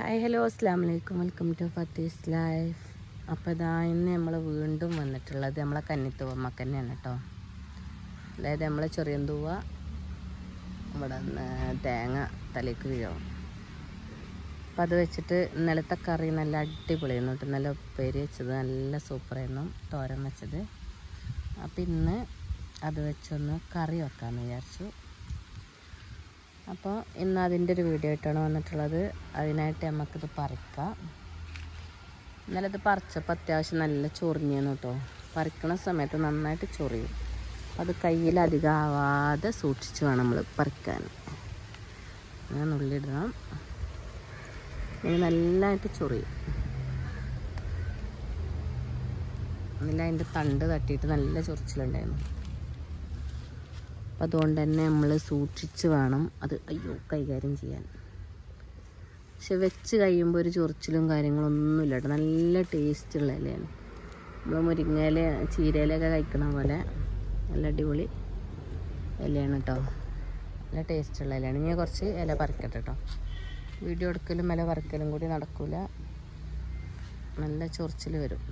Hi hello അസ്സലാമു അലൈക്കും welcome to ഫത്തീസ് life. അപ്പോൾ ഇതാ ഇന്ന് നമ്മൾ വീണ്ടും വന്നിട്ടുള്ളത് നമ്മളെ കന്നിത്തൂവമ്മക്ക് തന്നെയാണ് കേട്ടോ. അതായത് നമ്മൾ ചെറിയന്തൂവ ഇവിടെ തേങ്ങ തലേക്ക് വീഴും. അപ്പോൾ അത് വെച്ചിട്ട് ഇന്നലത്തെ കറി നല്ല അടിപൊളിയായിരുന്നു കേട്ടോ. നല്ല ഉപ്പേരി വെച്ചത് നല്ല സൂപ്പറായിരുന്നു, തോരൻ വെച്ചത്. അപ്പോൾ ഇന്ന് അത് വെച്ചൊന്ന് കറി വെക്കാമെന്ന് വിചാരിച്ചു. അപ്പോൾ ഇന്ന് അതിൻ്റെ ഒരു വീഡിയോ ആയിട്ടാണ് വന്നിട്ടുള്ളത്. അതിനായിട്ട് നമുക്കിത് പറിക്കാം. ഇന്നലെ ഇത് പറിച്ചപ്പോൾ അത്യാവശ്യം നല്ല ചൊറിഞ്ഞിരുന്നു കേട്ടോ. പറിക്കണ സമയത്ത് നന്നായിട്ട് ചൊറിയും. അത് കയ്യിലധികം ആവാതെ സൂക്ഷിച്ച് വേണം നമ്മൾ പറിക്കാൻ. അങ്ങനെ ഉള്ളിടണം. ഇനി നല്ലതായിട്ട് ചൊറിയും. എന്നില്ല അതിൻ്റെ തണ്ട് തട്ടിയിട്ട് നല്ല ചൊറിച്ചിലുണ്ടായിരുന്നു. അപ്പം അതുകൊണ്ട് തന്നെ നമ്മൾ സൂക്ഷിച്ച് വേണം അത് കൈകാര്യം ചെയ്യാൻ. പക്ഷെ വെച്ച് കഴിയുമ്പോൾ ഒരു ചൊറിച്ചിലും കാര്യങ്ങളൊന്നുമില്ല കേട്ടോ. നല്ല ടേസ്റ്റുള്ള ഇലയാണ്. നമ്മൾ മുരിങ്ങയില ചീരയിലൊക്കെ കഴിക്കണ പോലെ നല്ല അടിപൊളി ഇലയാണ് കേട്ടോ. നല്ല ടേസ്റ്റുള്ള ഇലയാണ്. ഇനി കുറച്ച് ഇല പറിക്കട്ടെ കേട്ടോ. വീഡിയോ എടുക്കലും ഇല പറിക്കലും കൂടി നടക്കില്ല, നല്ല ചൊറിച്ചിൽ വരും.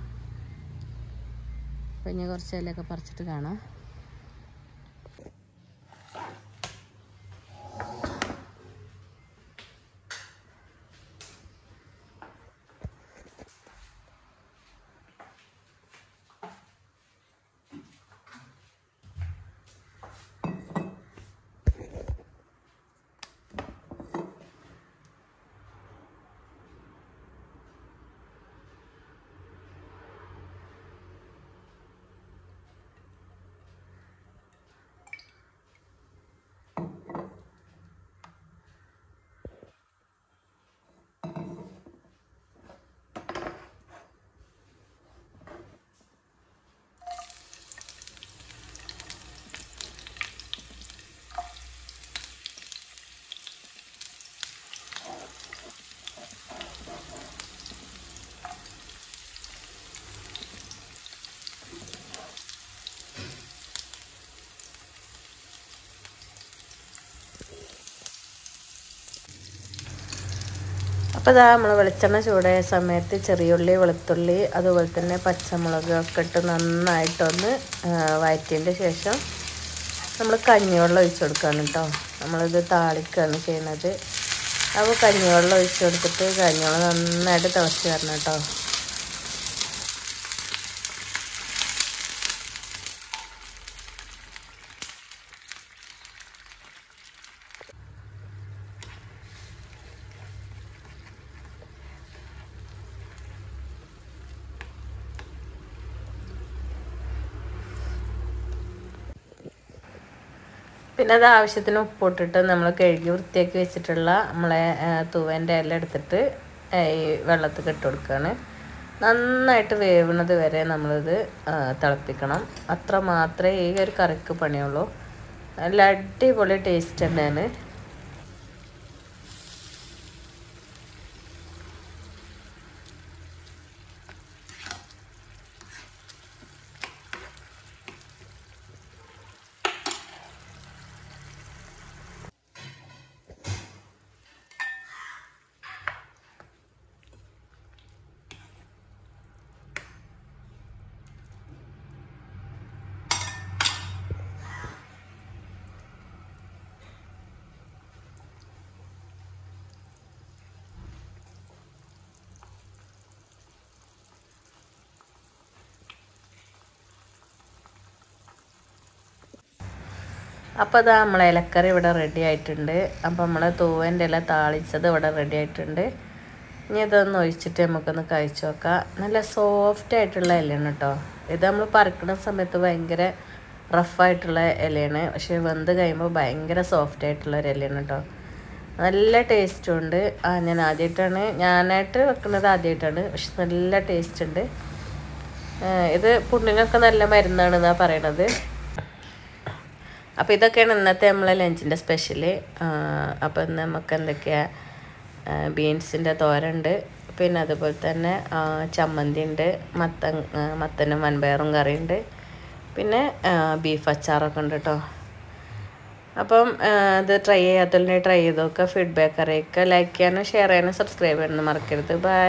അപ്പം ഇനി കുറച്ച് ഇലയൊക്കെ പറിച്ചിട്ട് കാണാം. അപ്പോൾ ഇതാ നമ്മൾ വെളിച്ചെണ്ണ ചൂടായ സമയത്ത് ചെറിയുള്ളി, വെളുത്തുള്ളി, അതുപോലെ തന്നെ പച്ചമുളക് ഒക്കെ ഇട്ട് നന്നായിട്ടൊന്ന് വഴറ്റിയതിൻ്റെ ശേഷം നമ്മൾ കഞ്ഞിവെള്ളം ഒഴിച്ച് കൊടുക്കുകയാണ് കേട്ടോ. നമ്മളിത് താളിക്കുകയാണ് ചെയ്യണത്. അപ്പോൾ കഞ്ഞിവെള്ളം ഒഴിച്ച് കൊടുത്തിട്ട് കഞ്ഞിവെള്ളം നന്നായിട്ട് തിളച്ച് വരണം കേട്ടോ. പിന്നെ അത് ആവശ്യത്തിന് ഉപ്പിട്ടിട്ട് നമ്മൾ കഴുകി വൃത്തിയാക്കി വെച്ചിട്ടുള്ള നമ്മളെ തൂവേൻ്റെ ഇല എടുത്തിട്ട് ഈ വെള്ളത്തിൽ ഇട്ട് കൊടുക്കുകയാണ്. നന്നായിട്ട് വേവുന്നത് വരെ നമ്മളിത് തിളപ്പിക്കണം. അത്ര മാത്രമേ ഈ ഒരു കറിക്ക് പണിയുള്ളൂ. നല്ല അടിപൊളി ടേസ്റ്റ് തന്നെയാണ്. അപ്പോൾ അതാ നമ്മളെ ഇലക്കറി ഇവിടെ റെഡി ആയിട്ടുണ്ട്. അപ്പോൾ നമ്മൾ തൂവൻ്റെ ഇല താളിച്ചത് ഇവിടെ റെഡി ആയിട്ടുണ്ട്. ഇനി ഇതൊന്ന് ഒഴിച്ചിട്ട് നമുക്കൊന്ന് കഴിച്ച് നോക്കാം. നല്ല സോഫ്റ്റ് ആയിട്ടുള്ള ഇലയാണ് കേട്ടോ. ഇത് നമ്മൾ പറിക്കുന്ന സമയത്ത് ഭയങ്കര റഫായിട്ടുള്ള ഇലയാണ്, പക്ഷേ വെന്ത് കഴിയുമ്പോൾ ഭയങ്കര സോഫ്റ്റ് ആയിട്ടുള്ള ഒരു ഇലയാണ് കേട്ടോ. നല്ല ടേസ്റ്റും ഉണ്ട്. ഞാനായിട്ട് വെക്കുന്നത് ആദ്യമായിട്ടാണ്, പക്ഷെ നല്ല ടേസ്റ്റ് ഉണ്ട്. ഇത് പുണ്ണിനൊക്കെ നല്ല മരുന്നാണെന്നാണ് പറയണത്. അപ്പോൾ ഇതൊക്കെയാണ് ഇന്നത്തെ നമ്മളെ ലഞ്ചിൻ്റെ സ്പെഷ്യല്. അപ്പോൾ ഇന്ന് നമുക്ക് എന്തൊക്കെയാണ്, ബീൻസിൻ്റെ തോരനുണ്ട്, പിന്നെ അതുപോലെ തന്നെ ചമ്മന്തി ഉണ്ട്, മത്തനും വൻപയറും കറിയുണ്ട്, പിന്നെ ബീഫ് അച്ചാറൊക്കെ ഉണ്ട് കേട്ടോ. അപ്പം ഇത് ട്രൈ ചെയ്യാത്തതിനെ ട്രൈ ചെയ്ത് നോക്കുക, ഫീഡ്ബാക്ക് അറിയിക്കുക, ലൈക്ക് ചെയ്യാനും ഷെയർ ചെയ്യാനും സബ്സ്ക്രൈബ് ചെയ്യാനും മറക്കരുത്. ബൈ.